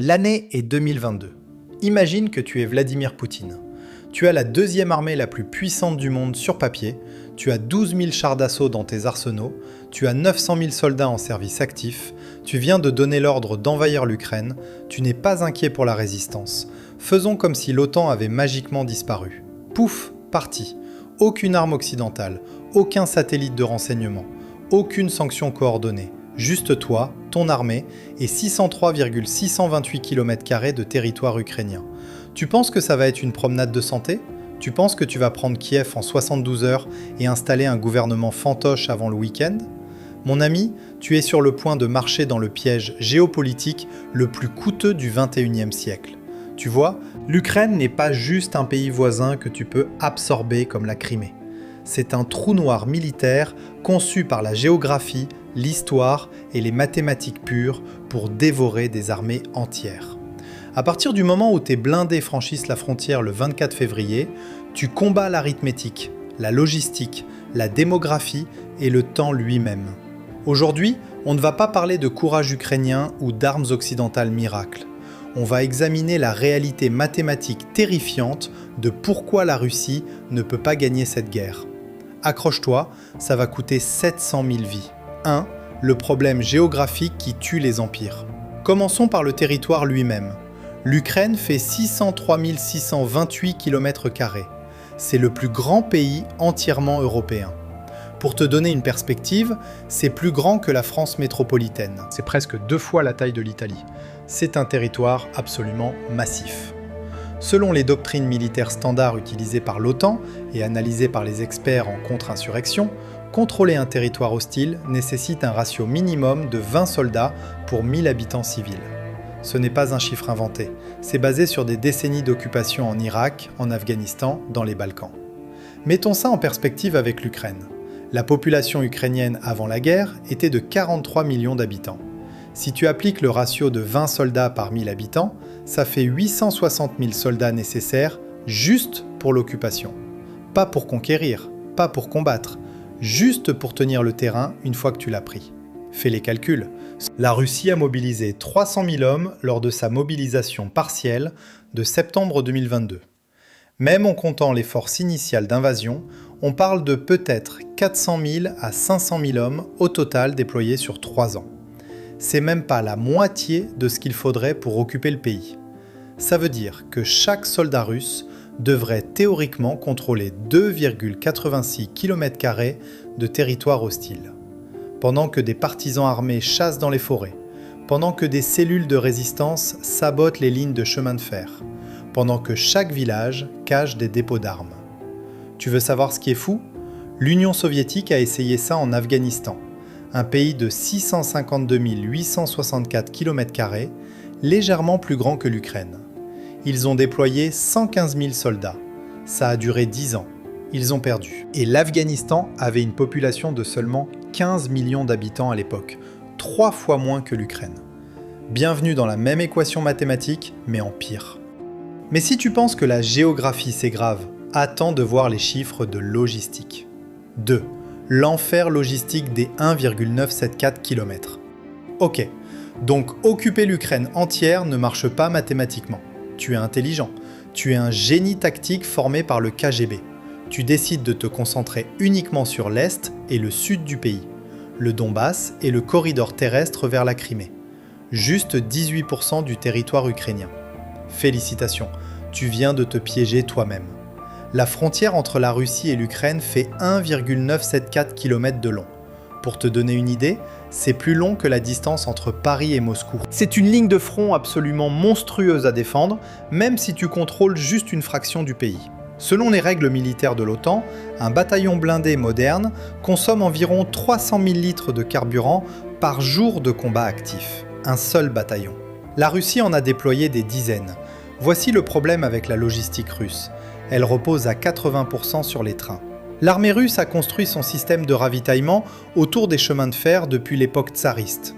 L'année est 2022. Imagine que tu es Vladimir Poutine. Tu as la deuxième armée la plus puissante du monde sur papier, tu as 12 000 chars d'assaut dans tes arsenaux, tu as 900 000 soldats en service actif, tu viens de donner l'ordre d'envahir l'Ukraine, tu n'es pas inquiet pour la résistance. Faisons comme si l'OTAN avait magiquement disparu. Pouf, parti. Aucune arme occidentale, aucun satellite de renseignement, aucune sanction coordonnée. Juste toi, ton armée et 603,628 km² de territoire ukrainien. Tu penses que ça va être une promenade de santé ? Tu penses que tu vas prendre Kiev en 72 heures et installer un gouvernement fantoche avant le week-end ? Mon ami, tu es sur le point de marcher dans le piège géopolitique le plus coûteux du 21e siècle. Tu vois, l'Ukraine n'est pas juste un pays voisin que tu peux absorber comme la Crimée. C'est un trou noir militaire conçu par la géographie, l'histoire et les mathématiques pures pour dévorer des armées entières. À partir du moment où tes blindés franchissent la frontière le 24 février, tu combats l'arithmétique, la logistique, la démographie et le temps lui-même. Aujourd'hui, on ne va pas parler de courage ukrainien ou d'armes occidentales miracles. On va examiner la réalité mathématique terrifiante de pourquoi la Russie ne peut pas gagner cette guerre. Accroche-toi, ça va coûter 700 000 vies. 1. Le problème géographique qui tue les empires. Commençons par le territoire lui-même. L'Ukraine fait 603 628 km². C'est le plus grand pays entièrement européen. Pour te donner une perspective, c'est plus grand que la France métropolitaine. C'est presque 2 fois la taille de l'Italie. C'est un territoire absolument massif. Selon les doctrines militaires standards utilisées par l'OTAN et analysées par les experts en contre-insurrection, contrôler un territoire hostile nécessite un ratio minimum de 20 soldats pour 1000 habitants civils. Ce n'est pas un chiffre inventé, c'est basé sur des décennies d'occupation en Irak, en Afghanistan, dans les Balkans. Mettons ça en perspective avec l'Ukraine. La population ukrainienne avant la guerre était de 43 millions d'habitants. Si tu appliques le ratio de 20 soldats par 1000 habitants, ça fait 860 000 soldats nécessaires juste pour l'occupation. Pas pour conquérir, pas pour combattre, juste pour tenir le terrain une fois que tu l'as pris. Fais les calculs. La Russie a mobilisé 300 000 hommes lors de sa mobilisation partielle de septembre 2022. Même en comptant les forces initiales d'invasion, on parle de peut-être 400 000 à 500 000 hommes au total déployés sur 3 ans. C'est même pas la moitié de ce qu'il faudrait pour occuper le pays. Ça veut dire que chaque soldat russe devrait théoriquement contrôler 2,86 km² de territoire hostile. Pendant que des partisans armés chassent dans les forêts, pendant que des cellules de résistance sabotent les lignes de chemin de fer, pendant que chaque village cache des dépôts d'armes. Tu veux savoir ce qui est fou ? L'Union soviétique a essayé ça en Afghanistan, un pays de 652 864 km², légèrement plus grand que l'Ukraine. Ils ont déployé 115 000 soldats. Ça a duré 10 ans. Ils ont perdu. Et l'Afghanistan avait une population de seulement 15 millions d'habitants à l'époque, 3 fois moins que l'Ukraine. Bienvenue dans la même équation mathématique, mais en pire. Mais si tu penses que la géographie c'est grave, attends de voir les chiffres de logistique. 2. L'enfer logistique des 1,974 km. Ok, donc occuper l'Ukraine entière ne marche pas mathématiquement. Tu es intelligent, tu es un génie tactique formé par le KGB. Tu décides de te concentrer uniquement sur l'Est et le Sud du pays, le Donbass et le corridor terrestre vers la Crimée. Juste 18% du territoire ukrainien. Félicitations, tu viens de te piéger toi-même. La frontière entre la Russie et l'Ukraine fait 1,974 km de long. Pour te donner une idée, c'est plus long que la distance entre Paris et Moscou. C'est une ligne de front absolument monstrueuse à défendre, même si tu contrôles juste une fraction du pays. Selon les règles militaires de l'OTAN, un bataillon blindé moderne consomme environ 300 000 litres de carburant par jour de combat actif. Un seul bataillon. La Russie en a déployé des dizaines. Voici le problème avec la logistique russe. Elle repose à 80% sur les trains. L'armée russe a construit son système de ravitaillement autour des chemins de fer depuis l'époque tsariste.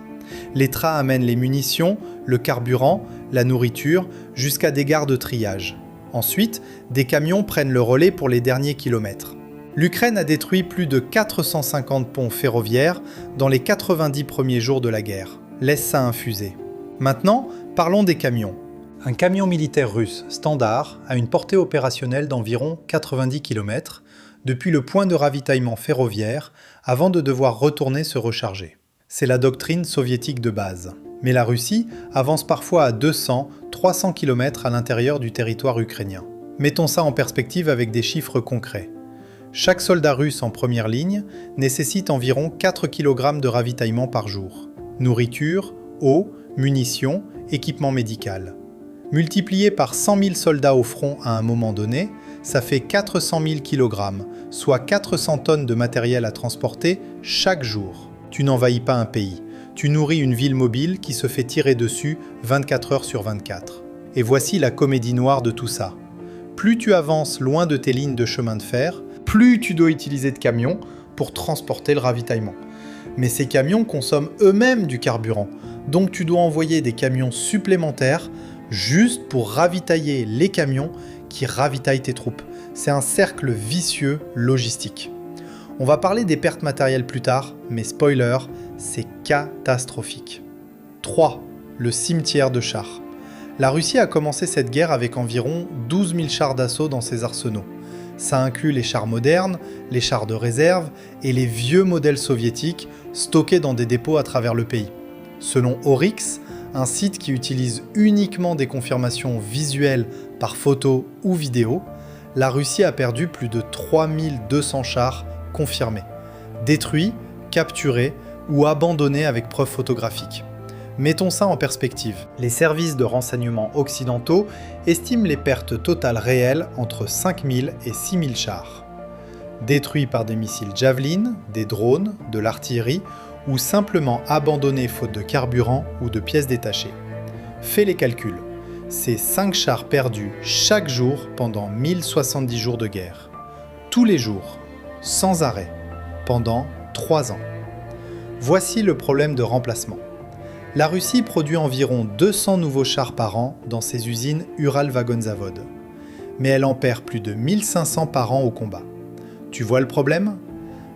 Les trains amènent les munitions, le carburant, la nourriture, jusqu'à des gares de triage. Ensuite, des camions prennent le relais pour les derniers kilomètres. L'Ukraine a détruit plus de 450 ponts ferroviaires dans les 90 premiers jours de la guerre. Laisse ça infuser. Maintenant, Parlons des camions. Un camion militaire russe standard a une portée opérationnelle d'environ 90 km depuis le point de ravitaillement ferroviaire avant de devoir retourner se recharger. C'est la doctrine soviétique de base. Mais la Russie avance parfois à 200-300 km à l'intérieur du territoire ukrainien. Mettons ça en perspective avec des chiffres concrets. Chaque soldat russe en première ligne nécessite environ 4 kg de ravitaillement par jour. Nourriture, eau, munitions, équipement médical. Multiplié par 100 000 soldats au front à un moment donné, ça fait 400 000 kg, soit 400 tonnes de matériel à transporter chaque jour. Tu n'envahis pas un pays, tu nourris une ville mobile qui se fait tirer dessus 24 heures sur 24. Et voici la comédie noire de tout ça. Plus tu avances loin de tes lignes de chemin de fer, plus tu dois utiliser de camions pour transporter le ravitaillement. Mais ces camions consomment eux-mêmes du carburant, donc tu dois envoyer des camions supplémentaires juste pour ravitailler les camions qui ravitaillent tes troupes. C'est un cercle vicieux logistique. On va parler des pertes matérielles plus tard, mais spoiler, c'est catastrophique. 3. Le cimetière de chars. La Russie a commencé cette guerre avec environ 12 000 chars d'assaut dans ses arsenaux. Ça inclut les chars modernes, les chars de réserve et les vieux modèles soviétiques stockés dans des dépôts à travers le pays. Selon Oryx, un site qui utilise uniquement des confirmations visuelles par photo ou vidéo, la Russie a perdu plus de 3200 chars confirmés, détruits, capturés ou abandonnés avec preuves photographiques. Mettons ça en perspective. Les services de renseignement occidentaux estiment les pertes totales réelles entre 5000 et 6000 chars. Détruits par des missiles Javelin, des drones, de l'artillerie ou simplement abandonnés faute de carburant ou de pièces détachées. Fais les calculs. C'est 5 chars perdus chaque jour pendant 1070 jours de guerre. Tous les jours, sans arrêt, pendant 3 ans. Voici le problème de remplacement. La Russie produit environ 200 nouveaux chars par an dans ses usines Uralvagonzavod. Mais elle en perd plus de 1500 par an au combat. Tu vois le problème ?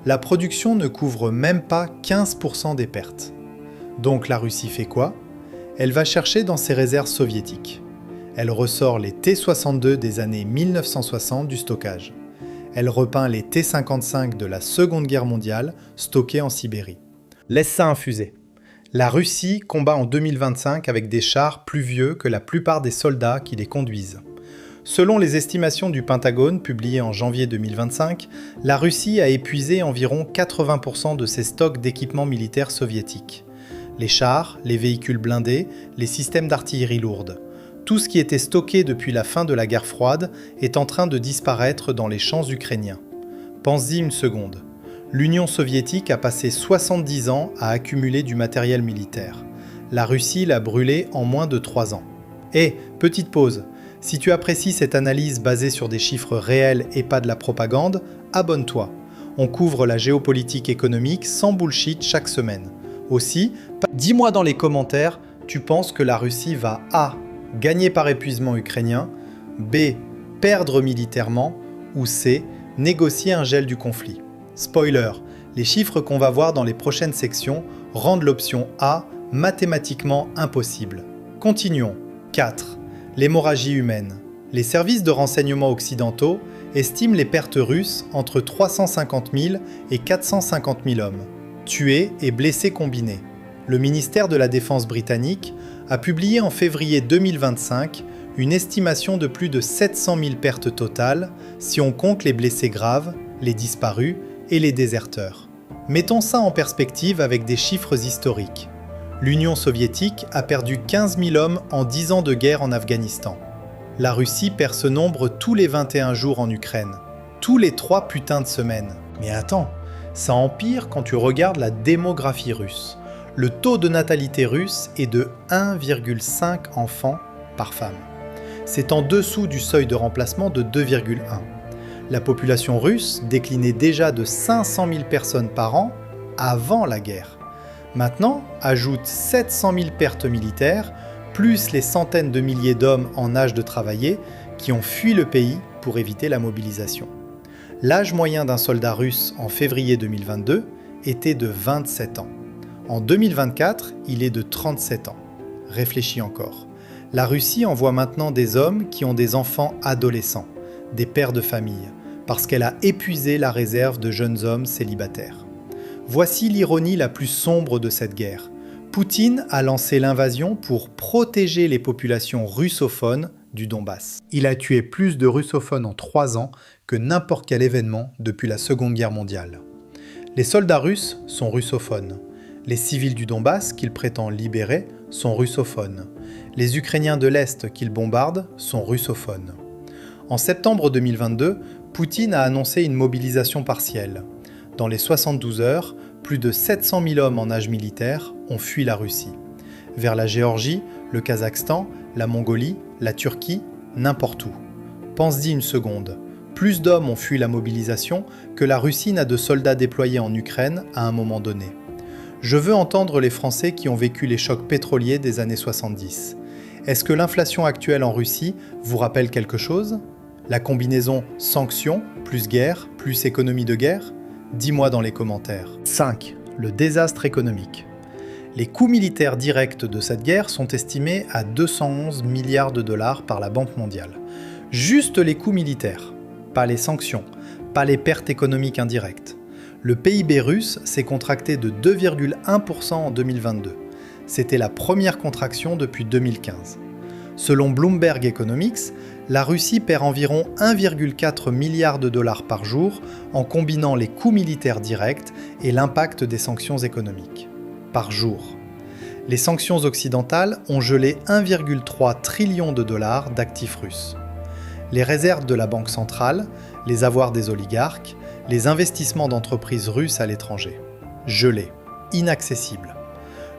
La production ne couvre même pas 15% des pertes. Donc la Russie fait quoi ? Elle va chercher dans ses réserves soviétiques. Elle ressort les T-62 des années 1960 du stockage. Elle repeint les T-55 de la Seconde Guerre mondiale stockés en Sibérie. Laisse ça infuser. La Russie combat en 2025 avec des chars plus vieux que la plupart des soldats qui les conduisent. Selon les estimations du Pentagone publiées en janvier 2025, la Russie a épuisé environ 80% de ses stocks d'équipements militaires soviétiques. Les chars, les véhicules blindés, les systèmes d'artillerie lourde. Tout ce qui était stocké depuis la fin de la guerre froide est en train de disparaître dans les champs ukrainiens. Pense-y une seconde. L'Union soviétique a passé 70 ans à accumuler du matériel militaire. La Russie l'a brûlé en moins de 3 ans. Et, petite pause, si tu apprécies cette analyse basée sur des chiffres réels et pas de la propagande, abonne-toi. On couvre la géopolitique économique sans bullshit chaque semaine. Aussi, dis-moi dans les commentaires, tu penses que la Russie va A. Gagner par épuisement ukrainien, B. Perdre militairement, ou C. Négocier un gel du conflit. Spoiler, les chiffres qu'on va voir dans les prochaines sections rendent l'option A mathématiquement impossible. Continuons. 4. L'hémorragie humaine. Les services de renseignement occidentaux estiment les pertes russes entre 350 000 et 450 000 hommes, tués et blessés combinés. Le ministère de la Défense britannique a publié en février 2025 une estimation de plus de 700 000 pertes totales si on compte les blessés graves, les disparus et les déserteurs. Mettons ça en perspective avec des chiffres historiques. L'Union soviétique a perdu 15 000 hommes en 10 ans de guerre en Afghanistan. La Russie perd ce nombre tous les 21 jours en Ukraine. Tous les 3 putains de semaines. Mais attends, ça empire quand tu regardes la démographie russe. Le taux de natalité russe est de 1,5 enfants par femme. C'est en dessous du seuil de remplacement de 2,1. La population russe déclinait déjà de 500 000 personnes par an avant la guerre. Maintenant, ajoute 700 000 pertes militaires, plus les centaines de milliers d'hommes en âge de travailler qui ont fui le pays pour éviter la mobilisation. L'âge moyen d'un soldat russe en février 2022 était de 27 ans. En 2024, il est de 37 ans. Réfléchis encore. La Russie envoie maintenant des hommes qui ont des enfants adolescents, des pères de famille, parce qu'elle a épuisé la réserve de jeunes hommes célibataires. Voici l'ironie la plus sombre de cette guerre. Poutine a lancé l'invasion pour protéger les populations russophones du Donbass. Il a tué plus de russophones en 3 ans que n'importe quel événement depuis la Seconde Guerre mondiale. Les soldats russes sont russophones. Les civils du Donbass qu'il prétend libérer sont russophones. Les Ukrainiens de l'Est qu'il bombarde sont russophones. En septembre 2022, Poutine a annoncé une mobilisation partielle. Dans les 72 heures, plus de 700 000 hommes en âge militaire ont fui la Russie. Vers la Géorgie, le Kazakhstan, la Mongolie, la Turquie, n'importe où. Pense-y une seconde. Plus d'hommes ont fui la mobilisation que la Russie n'a de soldats déployés en Ukraine à un moment donné. Je veux entendre les Français qui ont vécu les chocs pétroliers des années 70. Est-ce que l'inflation actuelle en Russie vous rappelle quelque chose ? La combinaison sanctions, plus guerre, plus économie de guerre ? Dis-moi dans les commentaires. 5. Le désastre économique. Les coûts militaires directs de cette guerre sont estimés à 211 milliards de dollars par la Banque mondiale. Juste les coûts militaires, pas les sanctions, pas les pertes économiques indirectes. Le PIB russe s'est contracté de 2,1% en 2022. C'était la première contraction depuis 2015. Selon Bloomberg Economics, la Russie perd environ 1,4 milliard de dollars par jour en combinant les coûts militaires directs et l'impact des sanctions économiques. Par jour. Les sanctions occidentales ont gelé 1,3 trillion de dollars d'actifs russes. Les réserves de la Banque centrale, les avoirs des oligarques, les investissements d'entreprises russes à l'étranger. Gelés. Inaccessibles.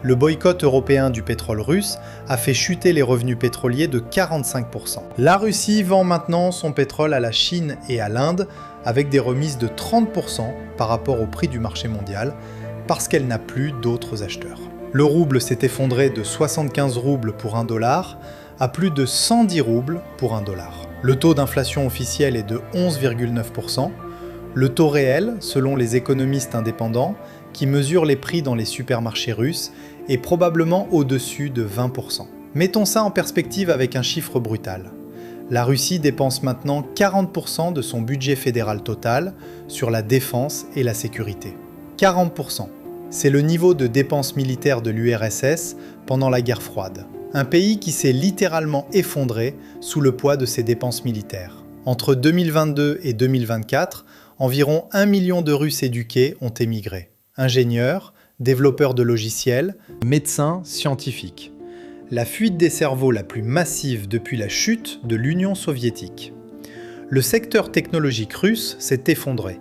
Le boycott européen du pétrole russe a fait chuter les revenus pétroliers de 45%. La Russie vend maintenant son pétrole à la Chine et à l'Inde avec des remises de 30% par rapport au prix du marché mondial parce qu'elle n'a plus d'autres acheteurs. Le rouble s'est effondré de 75 roubles pour $1 à plus de 110 roubles pour $1. Le taux d'inflation officiel est de 11,9%. Le taux réel, selon les économistes indépendants, qui mesurent les prix dans les supermarchés russes, est probablement au-dessus de 20%. Mettons ça en perspective avec un chiffre brutal. La Russie dépense maintenant 40% de son budget fédéral total sur la défense et la sécurité. 40%. C'est le niveau de dépenses militaires de l'URSS pendant la guerre froide. Un pays qui s'est littéralement effondré sous le poids de ses dépenses militaires. Entre 2022 et 2024, environ 1 million de Russes éduqués ont émigré. Ingénieurs, développeurs de logiciels, médecins, scientifiques. La fuite des cerveaux la plus massive depuis la chute de l'Union soviétique. Le secteur technologique russe s'est effondré.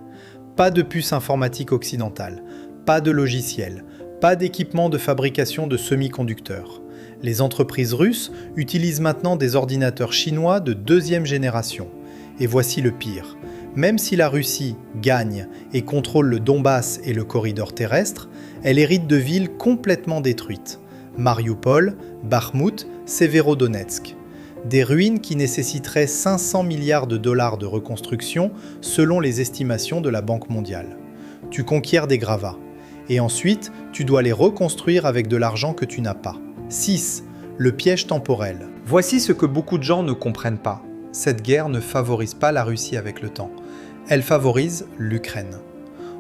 Pas de puces informatiques occidentales, pas de logiciels, pas d'équipement de fabrication de semi-conducteurs. Les entreprises russes utilisent maintenant des ordinateurs chinois de 2e génération. Et voici le pire. Même si la Russie gagne et contrôle le Donbass et le corridor terrestre, elle hérite de villes complètement détruites. Mariupol, Bakhmout, Severodonetsk. Des ruines qui nécessiteraient 500 milliards de dollars de reconstruction selon les estimations de la Banque mondiale. Tu conquiers des gravats. Et ensuite, tu dois les reconstruire avec de l'argent que tu n'as pas. 6. Le piège temporel. Voici ce que beaucoup de gens ne comprennent pas. Cette guerre ne favorise pas la Russie avec le temps. Elle favorise l'Ukraine.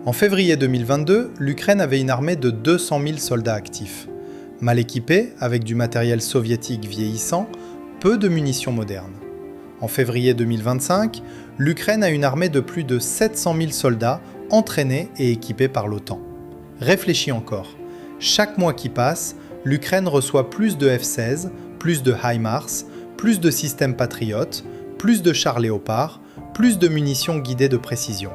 En février 2022, l'Ukraine avait une armée de 200 000 soldats actifs. Mal équipés, avec du matériel soviétique vieillissant, peu de munitions modernes. En février 2025, l'Ukraine a une armée de plus de 700 000 soldats entraînés et équipés par l'OTAN. Réfléchis encore. Chaque mois qui passe, l'Ukraine reçoit plus de F-16, plus de HIMARS, plus de systèmes Patriot, plus de chars Léopard, plus de munitions guidées de précision.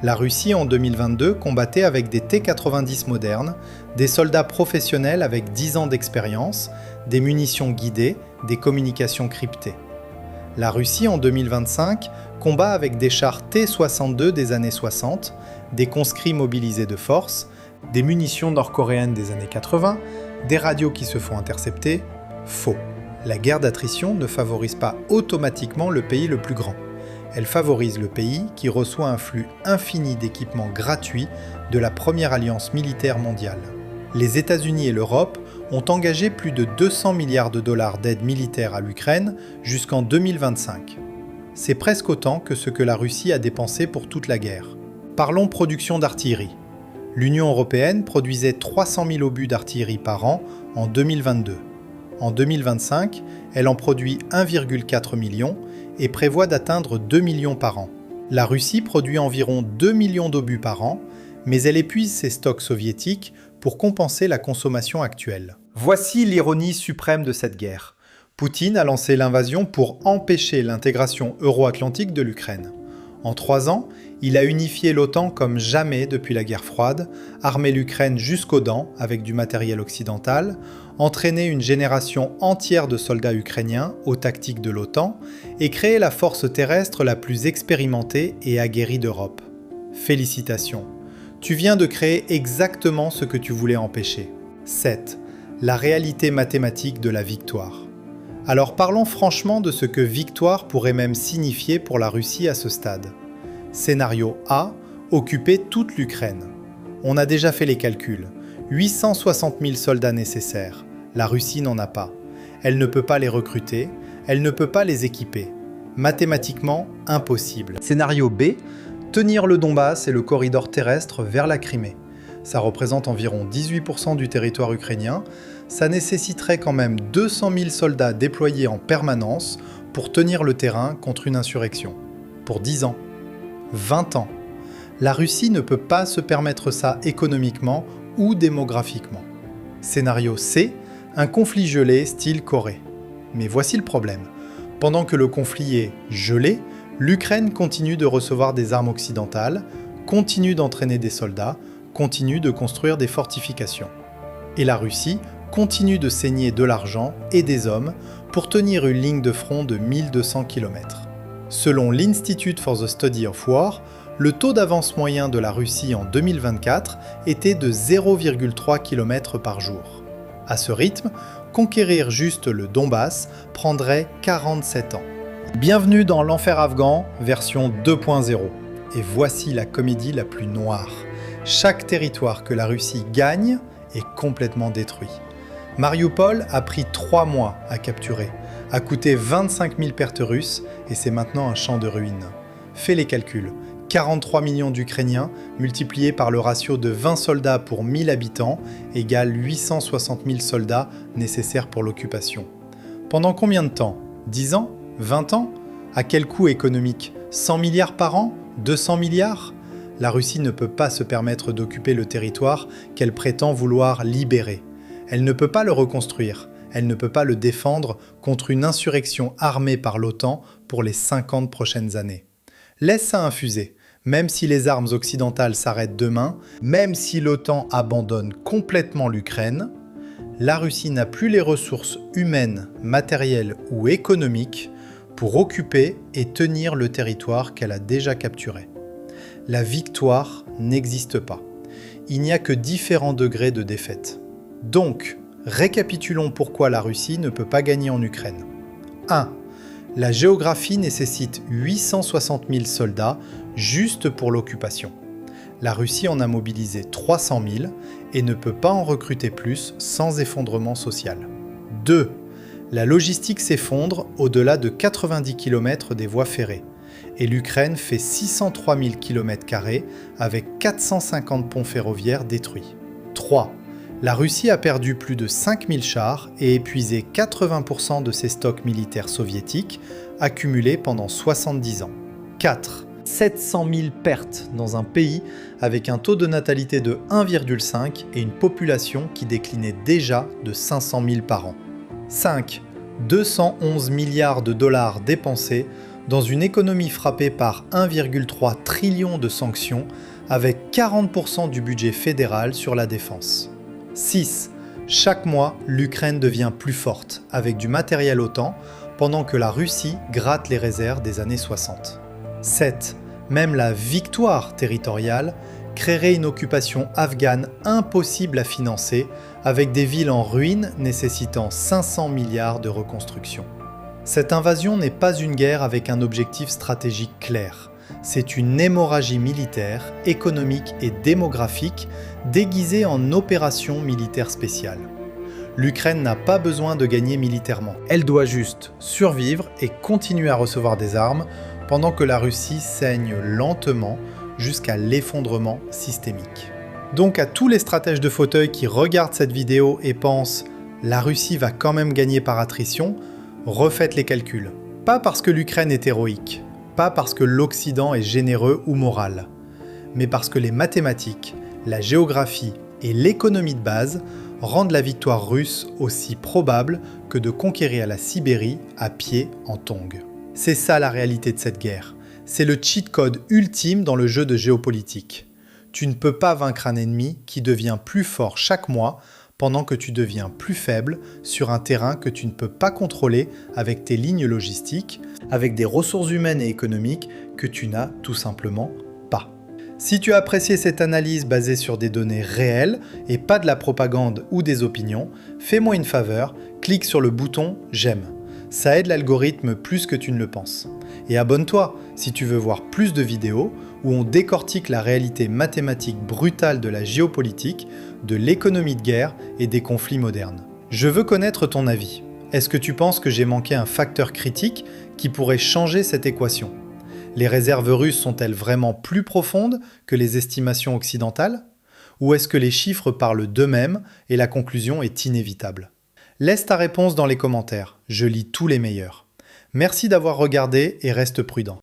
La Russie en 2022 combattait avec des T-90 modernes, des soldats professionnels avec 10 ans d'expérience, des munitions guidées, des communications cryptées. La Russie en 2025 combat avec des chars T-62 des années 60, des conscrits mobilisés de force, des munitions nord-coréennes des années 80, des radios qui se font intercepter. Faux. La guerre d'attrition ne favorise pas automatiquement le pays le plus grand. Elle favorise le pays qui reçoit un flux infini d'équipements gratuits de la première alliance militaire mondiale. Les États-Unis et l'Europe ont engagé plus de 200 milliards de dollars d'aide militaire à l'Ukraine jusqu'en 2025. C'est presque autant que ce que la Russie a dépensé pour toute la guerre. Parlons production d'artillerie. L'Union européenne produisait 300 000 obus d'artillerie par an en 2022. En 2025, elle en produit 1,4 million et prévoit d'atteindre 2 millions par an. La Russie produit environ 2 millions d'obus par an, mais elle épuise ses stocks soviétiques pour compenser la consommation actuelle. Voici l'ironie suprême de cette guerre. Poutine a lancé l'invasion pour empêcher l'intégration euro-atlantique de l'Ukraine. En 3 ans, il a unifié l'OTAN comme jamais depuis la guerre froide, armé l'Ukraine jusqu'aux dents avec du matériel occidental, entraîné une génération entière de soldats ukrainiens aux tactiques de l'OTAN et créé la force terrestre la plus expérimentée et aguerrie d'Europe. Félicitations, tu viens de créer exactement ce que tu voulais empêcher. 7. La réalité mathématique de la victoire. Alors parlons franchement de ce que victoire pourrait même signifier pour la Russie à ce stade. Scénario A, occuper toute l'Ukraine. On a déjà fait les calculs. 860 000 soldats nécessaires. La Russie n'en a pas. Elle ne peut pas les recruter, elle ne peut pas les équiper. Mathématiquement, impossible. Scénario B, tenir le Donbass et le corridor terrestre vers la Crimée. Ça représente environ 18% du territoire ukrainien. Ça nécessiterait quand même 200 000 soldats déployés en permanence pour tenir le terrain contre une insurrection. Pour 10 ans. 20 ans. La Russie ne peut pas se permettre ça économiquement ou démographiquement. Scénario C, un conflit gelé style Corée. Mais voici le problème. Pendant que le conflit est gelé, l'Ukraine continue de recevoir des armes occidentales, continue d'entraîner des soldats, continue de construire des fortifications. Et la Russie continue de saigner de l'argent et des hommes pour tenir une ligne de front de 1200 km. Selon l'Institute for the Study of War, le taux d'avance moyen de la Russie en 2024 était de 0,3 km par jour. À ce rythme, conquérir juste le Donbass prendrait 47 ans. Bienvenue dans l'enfer afghan, version 2.0. Et voici la comédie la plus noire. Chaque territoire que la Russie gagne est complètement détruit. Mariupol a pris 3 mois à capturer, a coûté 25 000 pertes russes et c'est maintenant un champ de ruines. Fais les calculs. 43 millions d'Ukrainiens multipliés par le ratio de 20 soldats pour 1000 habitants égale 860 000 soldats nécessaires pour l'occupation. Pendant combien de temps? 10 ans? 20 ans? À quel coût économique? 100 milliards par an? 200 milliards? La Russie ne peut pas se permettre d'occuper le territoire qu'elle prétend vouloir libérer. Elle ne peut pas le reconstruire, elle ne peut pas le défendre contre une insurrection armée par l'OTAN pour les 50 prochaines années. Laisse ça infuser. Même si les armes occidentales s'arrêtent demain, même si l'OTAN abandonne complètement l'Ukraine, la Russie n'a plus les ressources humaines, matérielles ou économiques pour occuper et tenir le territoire qu'elle a déjà capturé. La victoire n'existe pas. Il n'y a que différents degrés de défaite. Donc, récapitulons pourquoi la Russie ne peut pas gagner en Ukraine. 1. La géographie nécessite 860 000 soldats juste pour l'occupation. La Russie en a mobilisé 300 000 et ne peut pas en recruter plus sans effondrement social. 2. La logistique s'effondre au-delà de 90 km des voies ferrées et l'Ukraine fait 603 000 km² avec 450 ponts ferroviaires détruits. 3. La Russie a perdu plus de 5000 chars et épuisé 80% de ses stocks militaires soviétiques accumulés pendant 70 ans. 4. 700 000 pertes dans un pays avec un taux de natalité de 1,5 et une population qui déclinait déjà de 500 000 par an. 5. 211 milliards de dollars dépensés dans une économie frappée par 1,3 trillion de sanctions avec 40% du budget fédéral sur la défense. 6. Chaque mois, l'Ukraine devient plus forte, avec du matériel OTAN, pendant que la Russie gratte les réserves des années 60. 7. Même la victoire territoriale créerait une occupation afghane impossible à financer, avec des villes en ruine nécessitant 500 milliards de reconstruction. Cette invasion n'est pas une guerre avec un objectif stratégique clair. C'est une hémorragie militaire, économique et démographique déguisée en opération militaire spéciale. L'Ukraine n'a pas besoin de gagner militairement. Elle doit juste survivre et continuer à recevoir des armes pendant que la Russie saigne lentement jusqu'à l'effondrement systémique. Donc à tous les stratèges de fauteuil qui regardent cette vidéo et pensent « la Russie va quand même gagner par attrition », refaites les calculs. Pas parce que l'Ukraine est héroïque, pas parce que l'Occident est généreux ou moral, mais parce que les mathématiques, la géographie et l'économie de base rendent la victoire russe aussi probable que de conquérir la Sibérie à pied en tongs. C'est ça la réalité de cette guerre. C'est le cheat code ultime dans le jeu de géopolitique. Tu ne peux pas vaincre un ennemi qui devient plus fort chaque mois pendant que tu deviens plus faible sur un terrain que tu ne peux pas contrôler avec tes lignes logistiques, avec des ressources humaines et économiques que tu n'as tout simplement pas. Si tu as apprécié cette analyse basée sur des données réelles et pas de la propagande ou des opinions, fais-moi une faveur, clique sur le bouton « J'aime ». Ça aide l'algorithme plus que tu ne le penses. Et abonne-toi si tu veux voir plus de vidéos où on décortique la réalité mathématique brutale de la géopolitique, de l'économie de guerre et des conflits modernes. Je veux connaître ton avis. Est-ce que tu penses que j'ai manqué un facteur critique qui pourrait changer cette équation ? Les réserves russes sont-elles vraiment plus profondes que les estimations occidentales ? Ou est-ce que les chiffres parlent d'eux-mêmes et la conclusion est inévitable ? Laisse ta réponse dans les commentaires, je lis tous les meilleurs. Merci d'avoir regardé et reste prudent.